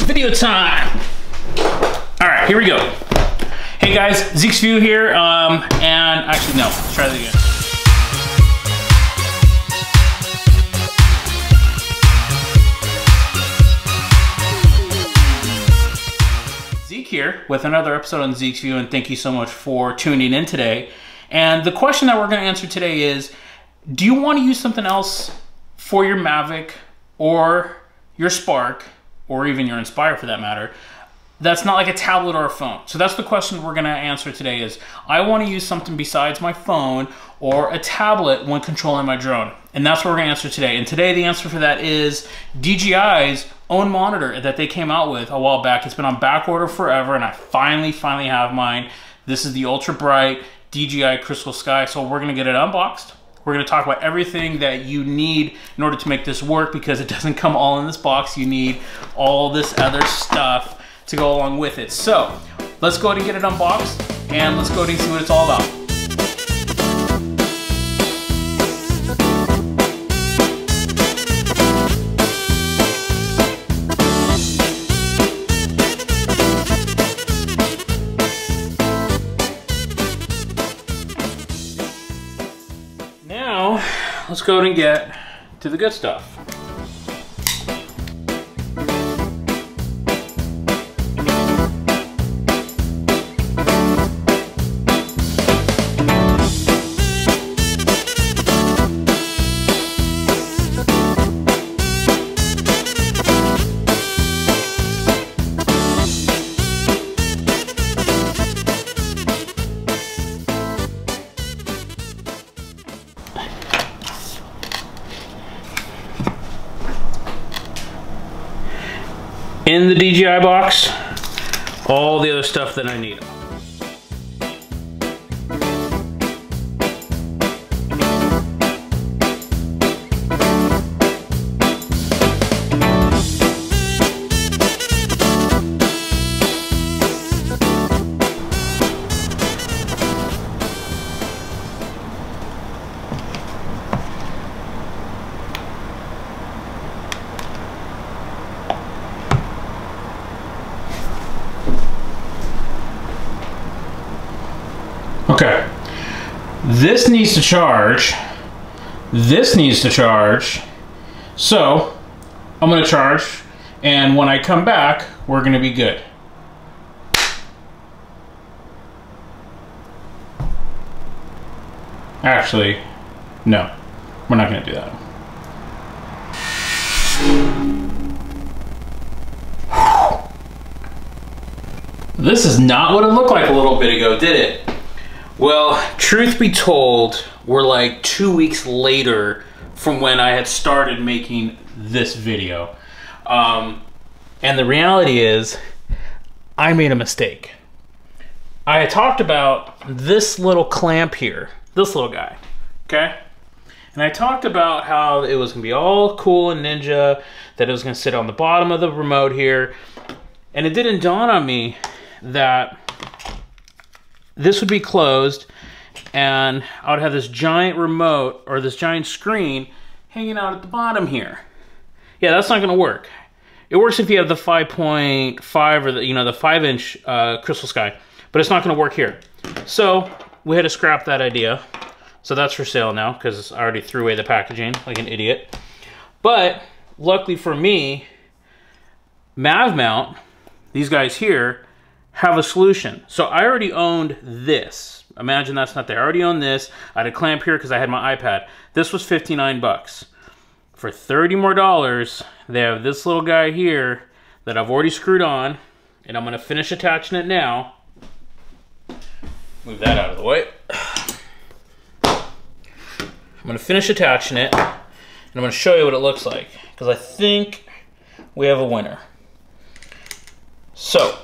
Video time! Alright, here we go. Hey guys, Zeke's View here, and actually no, let's try that again. Zeke here with another episode on Zeke's View, and thank you so much for tuning in today. And the question that we're going to answer today is, do you want to use something else for your Mavic or your Spark, or even your Inspire for that matter, that's not like a tablet or a phone? So that's the question we're going to answer today is, I want to use something besides my phone or a tablet when controlling my drone. And that's what we're going to answer today. And today the answer for that is DJI's own monitor that they came out with a while back. It's been on back order forever, and I finally have mine. This is the ultra bright DJI Crystalsky. So we're going to get it unboxed. We're going to talk about everything that you need in order to make this work, because it doesn't come all in this box. You need all this other stuff to go along with it. So let's go ahead and get it unboxed, and let's go ahead and see what it's all about. Now, let's go ahead and get to the good stuff. In the DJI box, all the other stuff that I need. Okay, this needs to charge, this needs to charge, so I'm going to charge, and when I come back, we're going to be good. Actually, no, we're not going to do that. This is not what it looked like a little bit ago, did it? Well, truth be told, we're like 2 weeks later from when I had started making this video. And the reality is, I made a mistake. I had talked about this little clamp here, this little guy, okay? And I talked about how it was gonna be all cool and ninja, that it was gonna sit on the bottom of the remote here. And it didn't dawn on me that this would be closed, and I would have this giant remote, or this giant screen, hanging out at the bottom here. Yeah, that's not gonna work. It works if you have the 5.5 or the 5-inch Crystalsky, but it's not gonna work here. So we had to scrap that idea. So that's for sale now, because I already threw away the packaging like an idiot. But luckily for me, Mavmount, these guys here, have a solution. So I already owned this. Imagine that's not there. I already owned this. I had a clamp here because I had my iPad. This was 59 bucks. For $30 more, they have this little guy here that I've already screwed on, and I'm gonna finish attaching it now. Move that out of the way. I'm gonna finish attaching it, and I'm gonna show you what it looks like, because I think we have a winner. So,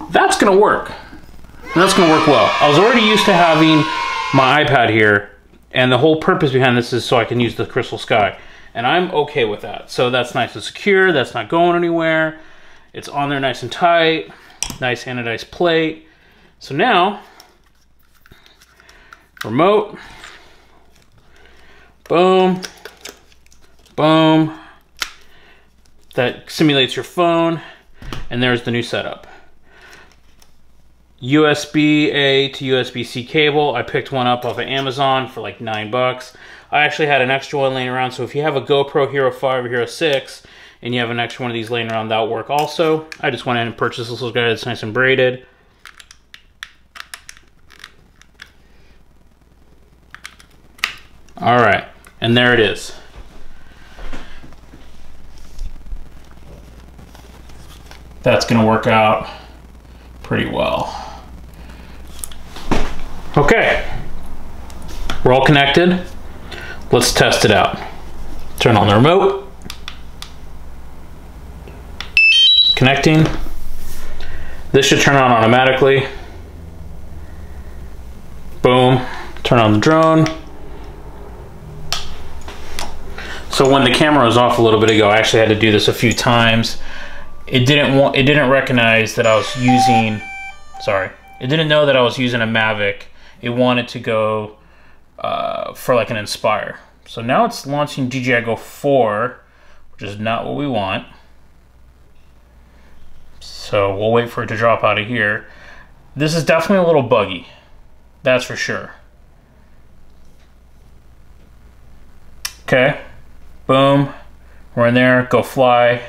that's gonna work. And that's gonna work well. I was already used to having my iPad here, and the whole purpose behind this is so I can use the Crystalsky. And I'm okay with that. So that's nice and secure, that's not going anywhere. It's on there nice and tight, nice anodized plate. So now, remote. Boom. Boom. That simulates your phone. And there's the new setup. USB-A to USB-C cable. I picked one up off of Amazon for like $9. I actually had an extra one laying around, so if you have a GoPro Hero 5 or Hero 6 and you have an extra one of these laying around, that'll work also. I just went in and purchased this little guy that's nice and braided. All right, and there it is. That's gonna work out pretty well. Okay, we're all connected. Let's test it out. Turn on the remote. Connecting. This should turn on automatically. Boom, turn on the drone. So when the camera was off a little bit ago, I actually had to do this a few times. It didn't recognize that I was using, sorry, it didn't know that I was using a Mavic. It wanted to go for like an Inspire. So now it's launching DJI GO 4, which is not what we want. So we'll wait for it to drop out of here. This is definitely a little buggy, that's for sure. Okay, boom, we're in there, go fly.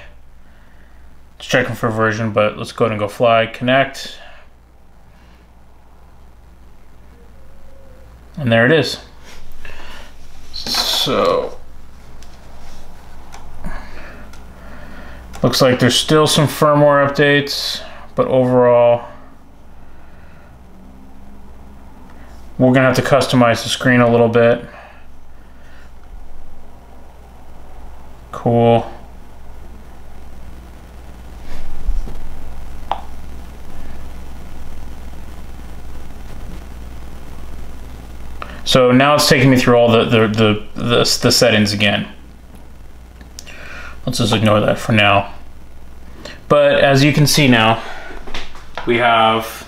It's checking for version, but let's go ahead and go fly, connect. And there it is. So, looks like there's still some firmware updates, but overall, we're gonna have to customize the screen a little bit. Cool. So now it's taking me through all the settings again. Let's just ignore that for now. But as you can see now, we have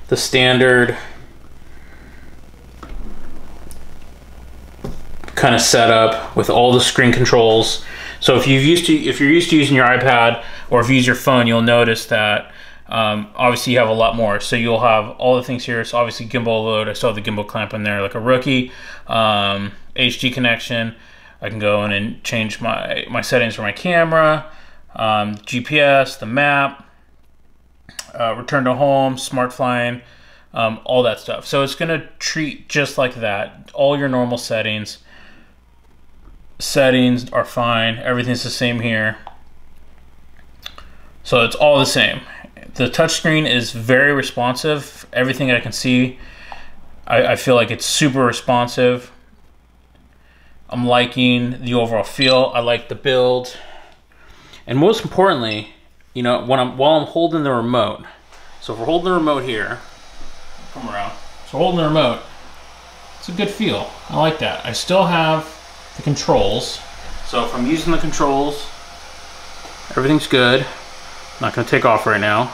the standard kind of setup with all the screen controls. So if you're used to using your iPad or if you use your phone, you'll notice that obviously you have a lot more. So you'll have all the things here. So obviously gimbal load, I still have the gimbal clamp in there like a rookie. HD connection, I can go in and change my settings for my camera, GPS, the map, return to home, smart flying, all that stuff. So it's gonna treat just like that. All your normal settings are fine. Everything's the same here. So it's all the same. The touchscreen is very responsive. Everything I can see, I feel like it's super responsive. I'm liking the overall feel. I like the build. And most importantly, you know, while I'm holding the remote, so if we're holding the remote here, come around. So holding the remote, it's a good feel. I like that. I still have the controls. So if I'm using the controls, everything's good. I'm not gonna take off right now.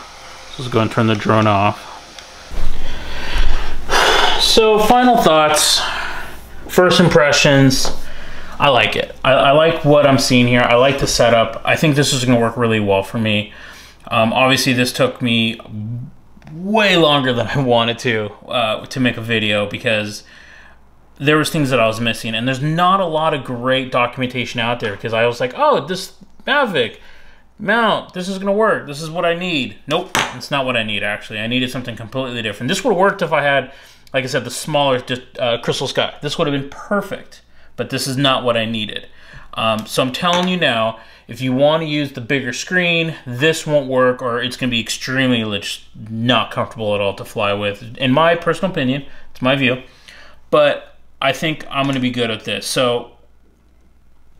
So let's go and turn the drone off. So final thoughts, first impressions, I like it. I like what I'm seeing here. I like the setup. I think this is gonna work really well for me. Obviously this took me way longer than I wanted to make a video because there was things that I was missing, and there's not a lot of great documentation out there because I was like, oh, this Mavic mount, this is gonna work. This is what I need. Nope, it's not what I need actually. I needed something completely different. This would have worked if I had, like I said, the smaller Crystal Sky. This would have been perfect, but this is not what I needed. So I'm telling you now, if you want to use the bigger screen, this won't work, or it's gonna be extremely not comfortable at all to fly with. In my personal opinion, it's my view, but I think I'm gonna be good at this. So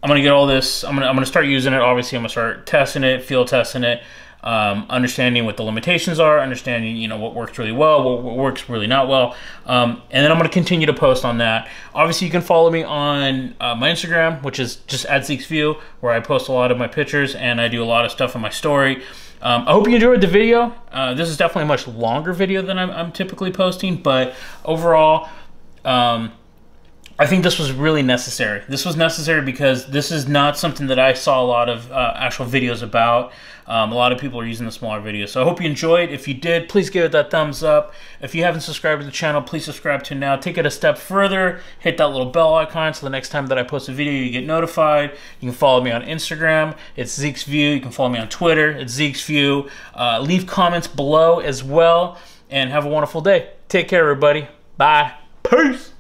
I'm gonna get all this, I'm gonna start using it. Obviously I'm gonna start testing it, field testing it, understanding what the limitations are, understanding, you know, what works really well, what works really not well, and then I'm gonna continue to post on that. Obviously you can follow me on my Instagram, which is just @SeeksView, where I post a lot of my pictures and I do a lot of stuff in my story. I hope you enjoyed the video. This is definitely a much longer video than I'm typically posting, but overall, I think this was really necessary. This was necessary because this is not something that I saw a lot of actual videos about. A lot of people are using the smaller videos. So I hope you enjoyed. If you did, please give it that thumbs up. If you haven't subscribed to the channel, please subscribe to it now. Take it a step further. Hit that little bell icon so the next time that I post a video, you get notified. You can follow me on Instagram. It's Zeke's View. You can follow me on Twitter. It's Zeke's View. Leave comments below as well. And have a wonderful day. Take care, everybody. Bye. Peace.